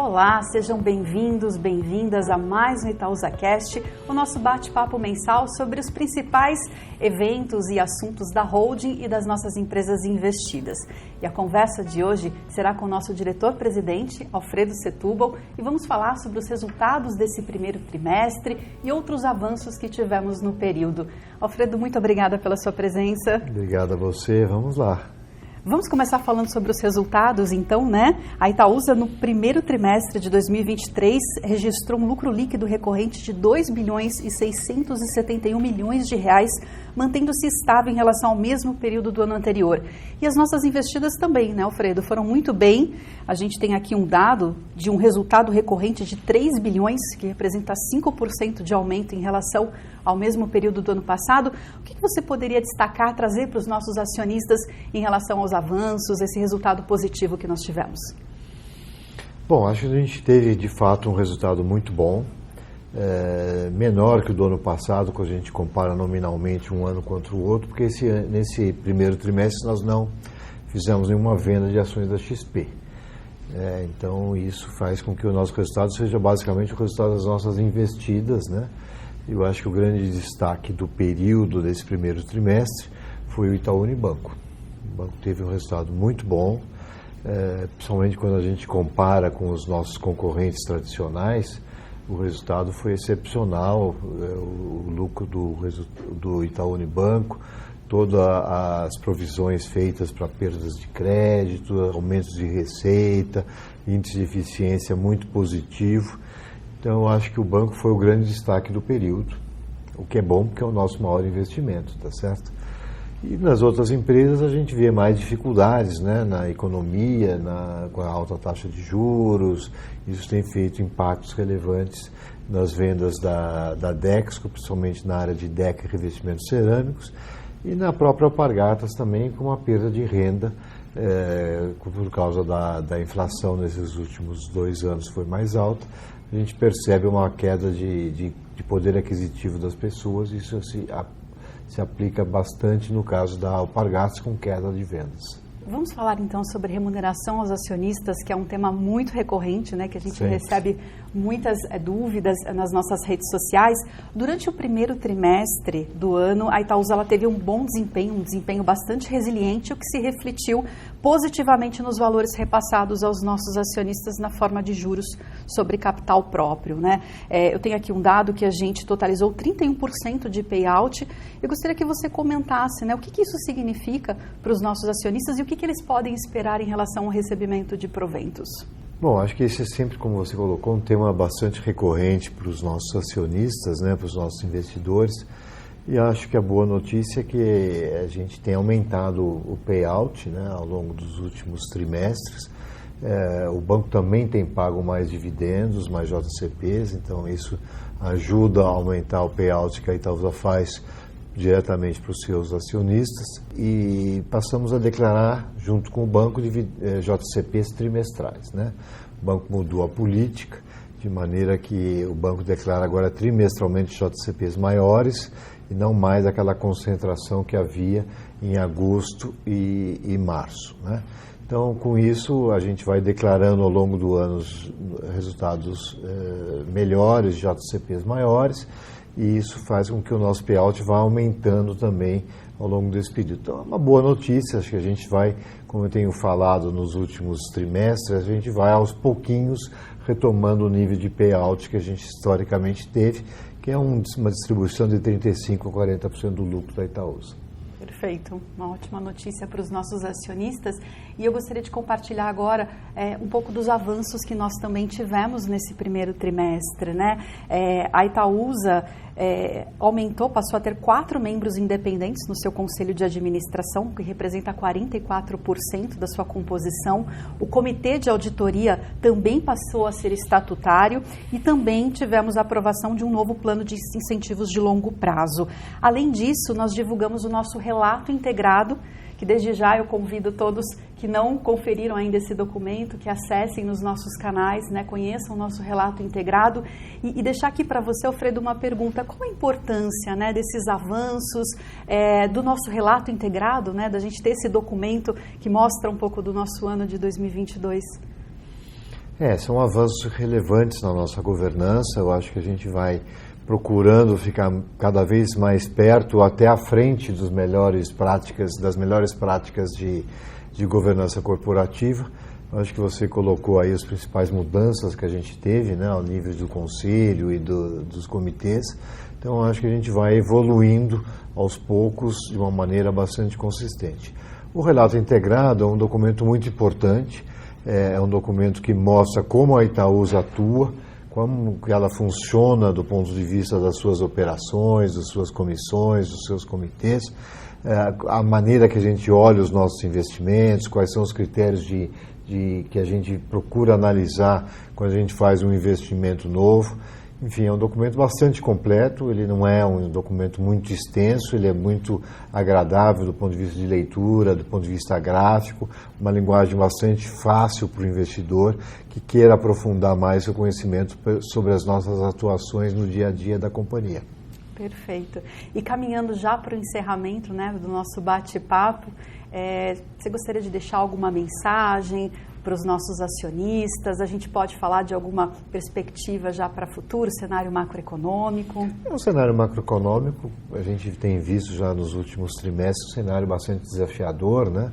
Olá, sejam bem-vindos, bem-vindas a mais um ItaúsaCast, o nosso bate-papo mensal sobre os principais eventos e assuntos da holding e das nossas empresas investidas. E a conversa de hoje será com o nosso diretor-presidente, Alfredo Setúbal, e vamos falar sobre os resultados desse primeiro trimestre e outros avanços que tivemos no período. Alfredo, muito obrigada pela sua presença. Obrigado a você, vamos lá. Vamos começar falando sobre os resultados, então, né? A Itaúsa, no primeiro trimestre de 2023, registrou um lucro líquido recorrente de 2 bilhões e 671 milhões de reais, mantendo-se estável em relação ao mesmo período do ano anterior. E as nossas investidas também, né, Alfredo? Foram muito bem. A gente tem aqui um dado de um resultado recorrente de 3 bilhões, que representa 5% de aumento em relação ao mesmo período do ano passado. O que você poderia destacar, trazer para os nossos acionistas em relação aos avanços, esse resultado positivo que nós tivemos? Bom, acho que a gente teve de fato um resultado muito bom, menor que o do ano passado, quando a gente compara nominalmente um ano contra o outro, porque nesse primeiro trimestre nós não fizemos nenhuma venda de ações da XP. Então isso faz com que o nosso resultado seja basicamente o resultado das nossas investidas, né? Eu acho que o grande destaque do período desse primeiro trimestre foi o Itaú Unibanco. O banco teve um resultado muito bom, principalmente quando a gente compara com os nossos concorrentes tradicionais. O resultado foi excepcional, o lucro do Itaú Unibanco, todas as provisões feitas para perdas de crédito, aumentos de receita, índice de eficiência muito positivo. Então, eu acho que o banco foi o grande destaque do período, o que é bom porque é o nosso maior investimento, tá certo? E nas outras empresas a gente vê mais dificuldades, né, na economia, com a alta taxa de juros. Isso tem feito impactos relevantes nas vendas da Dexco, principalmente na área de DECA e revestimentos cerâmicos, e na própria Alpargatas também, com uma perda de renda, por causa da inflação nesses últimos 2 anos foi mais alta. A gente percebe uma queda de poder aquisitivo das pessoas, e isso se aplica bastante no caso da Alpargatas, com queda de vendas. Vamos falar então sobre remuneração aos acionistas, que é um tema muito recorrente, né, que a gente Sempre recebe muitas dúvidas nas nossas redes sociais. Durante o primeiro trimestre do ano, a Itaúsa ela teve um bom desempenho, um desempenho bastante resiliente, o que se refletiu positivamente nos valores repassados aos nossos acionistas na forma de juros sobre capital próprio, né? Eu tenho aqui um dado que a gente totalizou 31% de payout. Eu gostaria que você comentasse, né, o que isso significa para os nossos acionistas e o que eles podem esperar em relação ao recebimento de proventos. Bom, acho que esse é sempre, como você colocou, um tema bastante recorrente para os nossos acionistas, né, para os nossos investidores. E acho que a boa notícia é que a gente tem aumentado o payout, né, ao longo dos últimos trimestres. O banco também tem pago mais dividendos, mais JCPs, então isso ajuda a aumentar o payout que a Itaúsa faz diretamente para os seus acionistas, e passamos a declarar, junto com o banco, JCPs trimestrais, né? O banco mudou a política, de maneira que o banco declara agora trimestralmente JCPs maiores e não mais aquela concentração que havia em agosto e março, né? Então, com isso, a gente vai declarando ao longo do ano resultados melhores, JCPs maiores, e isso faz com que o nosso payout vá aumentando também ao longo desse período. Então, é uma boa notícia. Acho que a gente vai, como eu tenho falado nos últimos trimestres, a gente vai aos pouquinhos retomando o nível de payout que a gente historicamente teve, que é uma distribuição de 35% a 40% do lucro da Itaúsa. Perfeito, uma ótima notícia para os nossos acionistas. E eu gostaria de compartilhar agora um pouco dos avanços que nós também tivemos nesse primeiro trimestre, né? A Itaúsa passou a ter 4 membros independentes no seu conselho de administração, que representa 44% da sua composição. O comitê de auditoria também passou a ser estatutário, e também tivemos a aprovação de um novo plano de incentivos de longo prazo. Além disso, nós divulgamos o nosso relato integrado, que desde já eu convido todos que não conferiram ainda esse documento, que acessem nos nossos canais, né, conheçam o nosso relato integrado, e deixar aqui para você, Alfredo, uma pergunta: qual a importância, né, desses avanços, do nosso relato integrado, né, da gente ter esse documento que mostra um pouco do nosso ano de 2022? São avanços relevantes na nossa governança. Eu acho que a gente vai procurando ficar cada vez mais perto, até à frente das melhores práticas de governança corporativa. Eu acho que você colocou aí as principais mudanças que a gente teve, né, ao nível do conselho e dos comitês. Então, eu acho que a gente vai evoluindo aos poucos de uma maneira bastante consistente. O relato integrado é um documento muito importante, é um documento que mostra como a Itaúsa atua, como ela funciona do ponto de vista das suas operações, das suas comissões, dos seus comitês, a maneira que a gente olha os nossos investimentos, quais são os critérios que a gente procura analisar quando a gente faz um investimento novo. Enfim, é um documento bastante completo, ele não é um documento muito extenso, ele é muito agradável do ponto de vista de leitura, do ponto de vista gráfico, uma linguagem bastante fácil para o investidor que queira aprofundar mais seu conhecimento sobre as nossas atuações no dia a dia da companhia. Perfeito. E caminhando já para o encerramento, né, do nosso bate-papo, você gostaria de deixar alguma mensagem para os nossos acionistas? A gente pode falar de alguma perspectiva já para futuro, cenário macroeconômico? Um cenário macroeconômico, a gente tem visto já nos últimos trimestres um cenário bastante desafiador, né?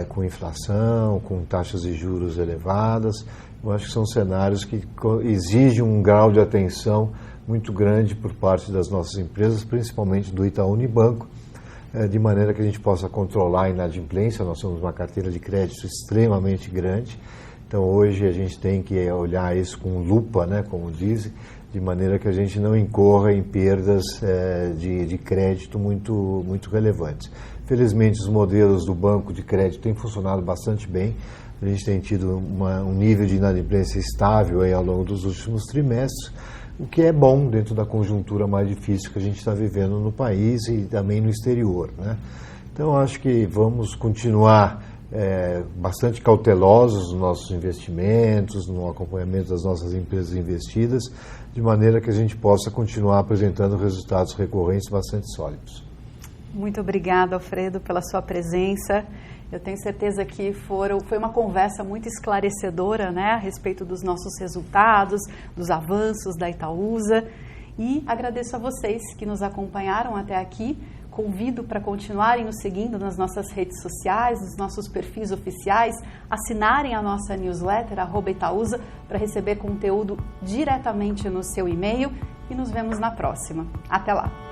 Com inflação, com taxas de juros elevadas. Eu acho que são cenários que exigem um grau de atenção muito grande por parte das nossas empresas, principalmente do Itaú Unibanco, de maneira que a gente possa controlar a inadimplência. Nós temos uma carteira de crédito extremamente grande, então hoje a gente tem que olhar isso com lupa, né, como dizem, de maneira que a gente não incorra em perdas de crédito muito relevantes. Felizmente, os modelos do banco de crédito têm funcionado bastante bem. A gente tem tido um nível de inadimplência estável aí ao longo dos últimos trimestres, o que é bom dentro da conjuntura mais difícil que a gente está vivendo no país e também no exterior, né? Então, acho que vamos continuar bastante cautelosos nos nossos investimentos, no acompanhamento das nossas empresas investidas, de maneira que a gente possa continuar apresentando resultados recorrentes bastante sólidos. Muito obrigada, Alfredo, pela sua presença. Eu tenho certeza que foi uma conversa muito esclarecedora, né, a respeito dos nossos resultados, dos avanços da Itaúsa. E agradeço a vocês que nos acompanharam até aqui. Convido para continuarem nos seguindo nas nossas redes sociais, nos nossos perfis oficiais, assinarem a nossa newsletter, @Itaúsa, para receber conteúdo diretamente no seu e-mail. E nos vemos na próxima. Até lá!